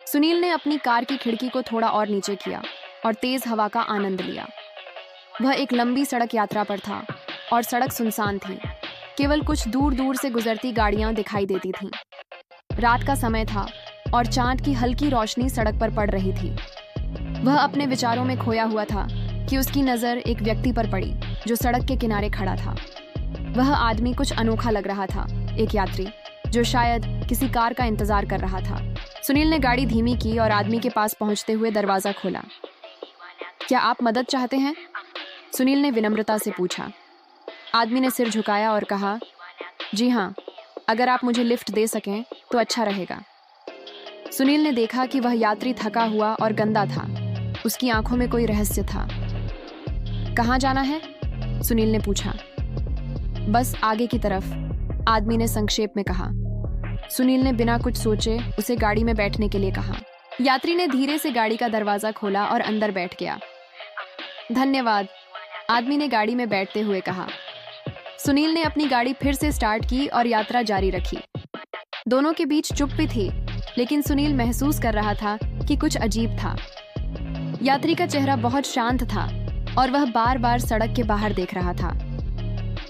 सुनील ने अपनी कार की खिड़की को थोड़ा और नीचे किया और तेज हवा का आनंद लिया। वह एक लंबी सड़क यात्रा पर था और सड़क सुनसान थी। केवल कुछ दूर दूर से गुजरती गाड़ियां दिखाई देती थीं। रात का समय था और चांद की हल्की रोशनी सड़क पर पड़ रही थी। वह अपने विचारों में खोया हुआ था कि उसकी नज़र एक व्यक्ति पर पड़ी जो सड़क के किनारे खड़ा था। वह आदमी कुछ अनोखा लग रहा था, एक यात्री जो शायद किसी कार का इंतजार कर रहा था। सुनील ने गाड़ी धीमी की और आदमी के पास पहुंचते हुए दरवाजा खोला। क्या आप मदद चाहते हैं? सुनील ने विनम्रता से पूछा। आदमी ने सिर झुकाया और कहा, जी हाँ, अगर आप मुझे लिफ्ट दे सकें तो अच्छा रहेगा। सुनील ने देखा कि वह यात्री थका हुआ और गंदा था। उसकी आंखों में कोई रहस्य था। कहाँ जाना है? सुनील ने पूछा। बस आगे की तरफ, आदमी ने संक्षेप में कहा। सुनील ने बिना कुछ सोचे उसे गाड़ी में बैठने के लिए कहा। यात्री ने धीरे से गाड़ी का दरवाजा खोला और अंदर बैठ गया। धन्यवाद, आदमी ने गाड़ी में बैठते हुए कहा। सुनील ने अपनी गाड़ी फिर से स्टार्ट की और यात्रा जारी रखी। दोनों के बीच चुप्पी थी, लेकिन सुनील महसूस कर रहा था कि कुछ अजीब था। यात्री का चेहरा बहुत शांत था और वह बार बार सड़क के बाहर देख रहा था।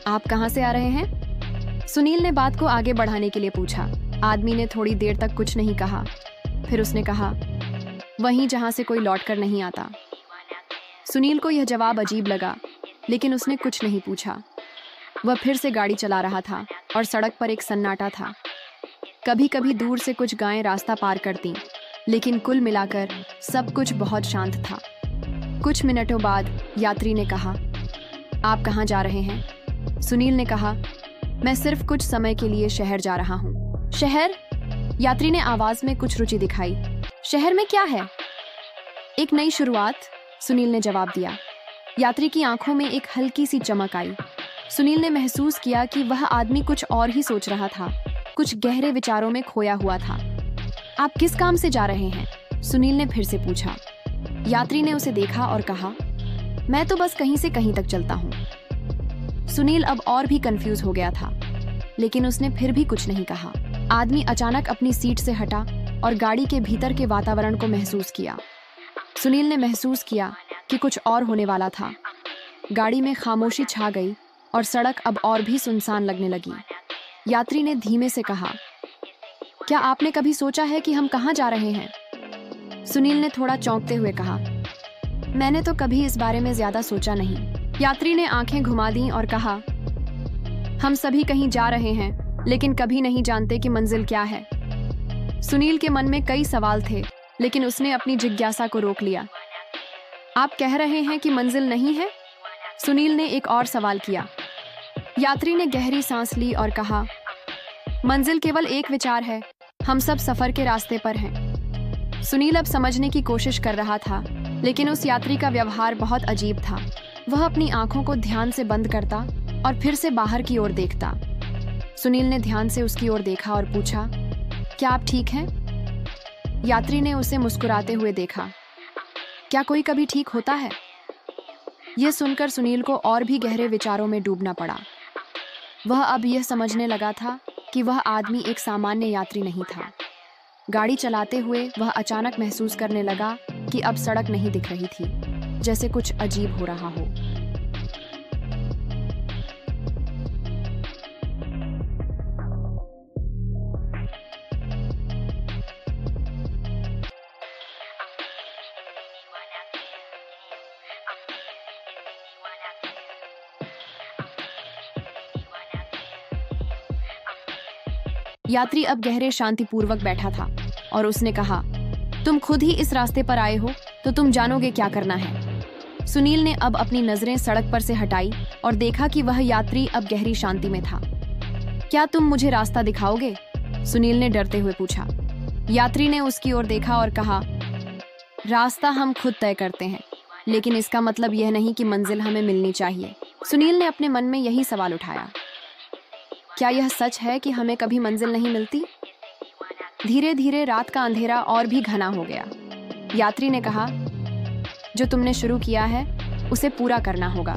आप कहाँ से आ रहे हैं? सुनील ने बात को आगे बढ़ाने के लिए पूछा। आदमी ने थोड़ी देर तक कुछ नहीं कहा। फिर उसने कहा, वहीं जहां से कोई लौटकर नहीं आता। सुनील को यह जवाब अजीब लगा, लेकिन उसने कुछ नहीं पूछा। वह फिर से गाड़ी चला रहा था और सड़क पर एक सन्नाटा था। कभी कभी दूर से कुछ गायें रास्ता पार करतीं, लेकिन कुल मिलाकर सब कुछ बहुत शांत था। कुछ मिनटों बाद यात्री ने कहा, आप कहाँ जा रहे हैं? सुनील ने कहा, मैं सिर्फ कुछ समय के लिए शहर जा रहा हूँ। शहर? यात्री ने आवाज में कुछ रुचि दिखाई। शहर में क्या है? एक नई शुरुआत, सुनील ने जवाब दिया। यात्री की आंखों में एक हल्की सी चमक आई। सुनील ने महसूस किया कि वह आदमी कुछ और ही सोच रहा था, कुछ गहरे विचारों में खोया हुआ था। आप किस काम से जा रहे हैं? सुनील ने फिर से पूछा। यात्री ने उसे देखा और कहा, मैं तो बस कहीं से कहीं तक चलता हूँ। सुनील अब और भी कंफ्यूज हो गया था, लेकिन उसने फिर भी कुछ नहीं कहा। आदमी अचानक अपनी सीट से हटा और गाड़ी के भीतर के वातावरण को महसूस किया। सुनील ने महसूस किया कि कुछ और होने वाला था। गाड़ी में खामोशी छा गई और सड़क अब और भी सुनसान लगने लगी। यात्री ने धीमे से कहा, क्या आपने कभी सोचा है कि हम कहाँ जा रहे हैं? सुनील ने थोड़ा चौंकते हुए कहा, मैंने तो कभी इस बारे में ज्यादा सोचा नहीं। यात्री ने आंखें घुमा दी और कहा, हम सभी कहीं जा रहे हैं, लेकिन कभी नहीं जानते कि मंजिल क्या है। सुनील के मन में कई सवाल थे, लेकिन उसने अपनी जिज्ञासा को रोक लिया। आप कह रहे हैं कि मंजिल नहीं है? सुनील ने एक और सवाल किया। यात्री ने गहरी सांस ली और कहा, मंजिल केवल एक विचार है, हम सब सफर के रास्ते पर हैं। सुनील अब समझने की कोशिश कर रहा था, लेकिन उस यात्री का व्यवहार बहुत अजीब था। वह अपनी आंखों को ध्यान से बंद करता और फिर से बाहर की ओर देखता। सुनील ने ध्यान से उसकी ओर देखा और पूछा, क्या आप ठीक हैं? यात्री ने उसे मुस्कुराते हुए देखा। क्या कोई कभी ठीक होता है? यह सुनकर सुनील को और भी गहरे विचारों में डूबना पड़ा। वह अब यह समझने लगा था कि वह आदमी एक सामान्य यात्री नहीं था। गाड़ी चलाते हुए वह अचानक महसूस करने लगा कि अब सड़क नहीं दिख रही थी, जैसे कुछ अजीब हो रहा हो। यात्री अब गहरे शांतिपूर्वक बैठा था और उसने कहा, तुम खुद ही इस रास्ते पर आए हो, तो तुम जानोगे क्या करना है। सुनील ने अब अपनी नजरें सड़क पर से हटाई और देखा कि वह यात्री अब गहरी शांति में था। क्या तुम मुझे रास्ता दिखाओगे? सुनील ने डरते हुए पूछा। यात्री ने उसकी ओर देखा और कहा, रास्ता हम खुद तय करते हैं, लेकिन इसका मतलब यह नहीं कि मंजिल हमें मिलनी चाहिए। सुनील ने अपने मन में यही सवाल उठाया, क्या यह सच है कि हमें कभी मंजिल नहीं मिलती? धीरे धीरे रात का अंधेरा और भी घना हो गया। यात्री ने कहा, जो तुमने शुरू किया है उसे पूरा करना होगा।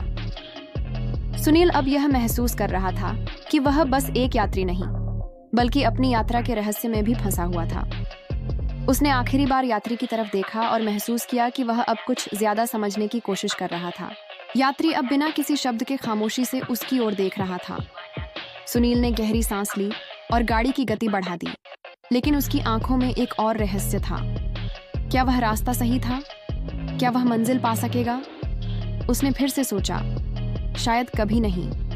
सुनील अब यह महसूस कर रहा था कि वह बस एक यात्री नहीं, बल्कि अपनी यात्रा के रहस्य में भी फंसा हुआ था। उसने आखिरी बार यात्री की तरफ देखा और महसूस किया कि वह अब कुछ ज्यादा समझने की कोशिश कर रहा था। यात्री अब बिना किसी शब्द के खामोशी से उसकी ओर देख रहा था। सुनील ने गहरी सांस ली और गाड़ी की गति बढ़ा दी, लेकिन उसकी आंखों में एक और रहस्य था। क्या वह रास्ता सही था? क्या वह मंजिल पा सकेगा? उसने फिर से सोचा, शायद कभी नहीं।